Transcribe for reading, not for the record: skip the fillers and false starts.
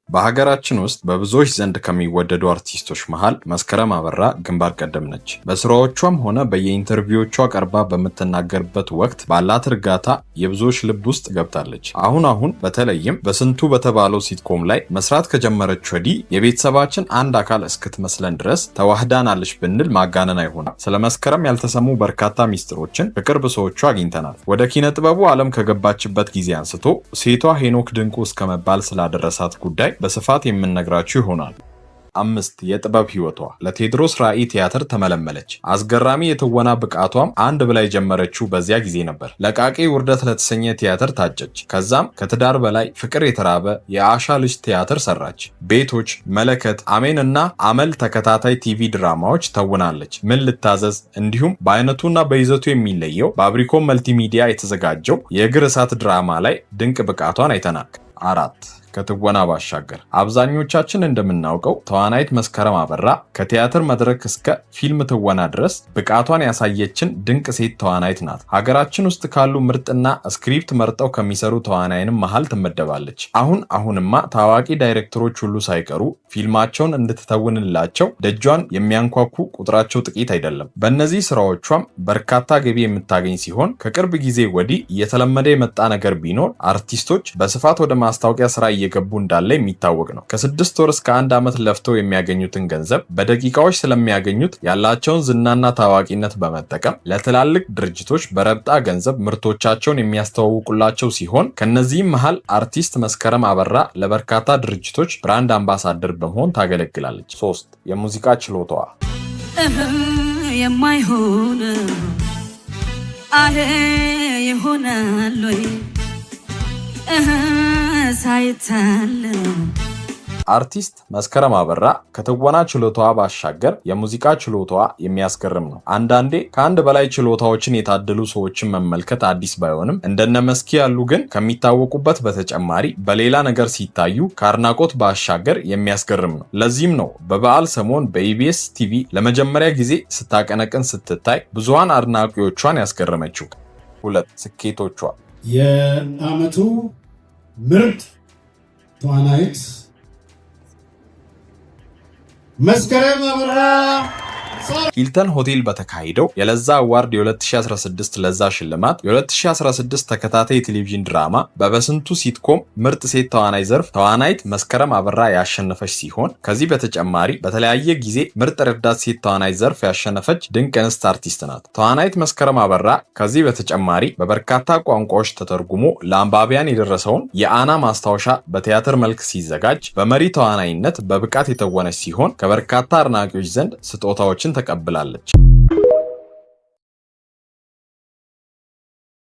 በሀገራችን ውስጥ በብዙዎች ዘንድ ከሚወደዱ አርቲስቶች መሃል መስከረም አበራ ግንባር ቀደም ነች። በስራዎቿም ሆነ በየኢንተርቪዎቿ ቀርባ በምትናገርበት ወቅት ባላት እርጋታ የብዙዎች ልብ ውስጥ ገብታለች። አሁን በተለይም በስንቱ በተባለው ሲትኮም ላይ መስራት ከጀመረች ወዲህ የቤተሰባችን አንድ አካል እስክትመስለን ድረስ ተዋህዳናለች ብንል ማጋነን አይሆንም። ስለ መስከረም ያልተሰሙ በርካታ ሚስጥሮችን ከቅርብ ሰዎቿ አግኝተናል። ወደ ኪነ ጥበቡ ዓለም ከገባችበት ጊዜ አንስቶ ሴቷ ሄኖክ ድንቁ እስከመባል ስላደረሳት ጉዳይ በስፋት የምንነግራችሁ ይሆናል። 5 የጥበብ ህይወቷ ለቴዎድሮስ ራዕይ ቲያትር ተመለመለች። አስገራሚ የትወና ብቃቷም አንድ ብላ የጀመረችው በዚያ ጊዜ ነበር። ለቃቂ ውርደት ለተሰኘ ቲያትር ታጨች። ከዛም ከትዳር በላይ ፍቅር የተራበ የአሻ ልጅ ቲያትር ሰራች። ቤቶች፣ መለከት፣ አሜን እና አመል ተከታታይ ቲቪ ድራማዎች ተውናለች። ምን ልታዘዝ እንዲሁም በአይነቱና በይዘቱ የሚለየው በአብሪኮም መልቲሚዲያ የተዘጋጀው የእግር እሳት ድራማ ላይ ድንቅ ብቃቷን አይተናል። 4 ከትወና ባሻገር አብዛኞቻችን እንደምናውቀው ተዋናይት መስከረም አበራ ከቲያትር መድረክ እስከ ፊልም ትወና ድረስ ብቃቷን ያሳየችን ድንቅ ሴት ተዋናይት ናት። ሀገራችን ውስጥ ካሉ ምርጥና ስክሪፕት መርጠው ከሚሰሩ ተዋናይንም መሃል ትመደባለች። አሁንማ ታዋቂ ዳይሬክተሮች ሁሉ ሳይቀሩ ፊልማቸውን እንድትተውንላቸው ደጇን የሚያንኳኩ ቁጥራቸው ጥቂት አይደለም። በእነዚህ ስራዎቿም በርካታ ገቢ የምታገኝ ሲሆን ከቅርብ ጊዜ ወዲህ እየተለመደ የመጣ ነገር ቢኖር አርቲስቶች በስፋት ወደ ማስታወቂያ ስራ እየገቡ እንዳለ የሚታወቅ ነው። ከ6 ወር እስከ 1 ዓመት ለፍተው የሚያገኙትን ገንዘብ በደቂቃዎች ስለሚያገኙት ያላቸውን ዝናና ታዋቂነት በመጠቀም ለትላልቅ ድርጅቶች በረብጣ ገንዘብ ምርቶቻቸውን የሚያስተዋውቁላቸው ሲሆን ከነዚህም መሃል አርቲስት መስከረም አበራ ለበርካታ ድርጅቶች ብራንድ አምባሳደር በመሆን ታገለግላለች። 3 የሙዚቃ ችሎታዋ የማይሆን ይሆናል ወይ አርቲስት መስከረም አበራ ከትወና ችሎታዋ ባሻገር የሙዚቃ ችሎታዋ የሚያስገርም ነው። አንዳንዴ ከአንድ በላይ ችሎታዎችን የታደሉ ሰዎችን መመልከት አዲስ ባይሆንም እንደነ መስኪ ያሉ ግን ከሚታወቁበት በተጨማሪ በሌላ ነገር ሲታዩ ከአድናቆት ባሻገር የሚያስገርም ነው። ለዚህም ነው በበዓል ሰሞን በኢቢኤስ ቲቪ ለመጀመሪያ ጊዜ ስታቀነቅን ስትታይ ብዙሃን አድናቂዎቿን ያስገረመችው። 2 ስኬቶቿ የዓመቱ ምርጥ ተዋናይት መስከረም አበራ ሂልተን ሆቴል በተካሄደው የለዛ አዋርድ የ2016 ለዛ ሽልማት የ2016 ተከታታይ የቴሌቪዥን ድራማ በበስንቱ ሲትኮም ምርጥ ሴት ተዋናይ ዘርፍ ተዋናይት መስከረም አበራ ያሸነፈች ሲሆን ከዚህ በተጨማሪ በተለያየ ጊዜ ምርጥ ረዳት ሴት ተዋናይ ዘርፍ ያሸነፈች ድንቅ እንስት አርቲስት ናት። ተዋናይት መስከረም አበራ ከዚህ በተጨማሪ በበርካታ ቋንቋዎች ተተርጉሞ ለአንባቢያን የደረሰውን የአና ማስታወሻ በቲያትር መልክ ሲዘጋጅ በመሪ ተዋናይነት በብቃት የተወነች ሲሆን ከበርካታ አድናቂዎች ዘንድ ስጦታዎችን ተቀብላለች።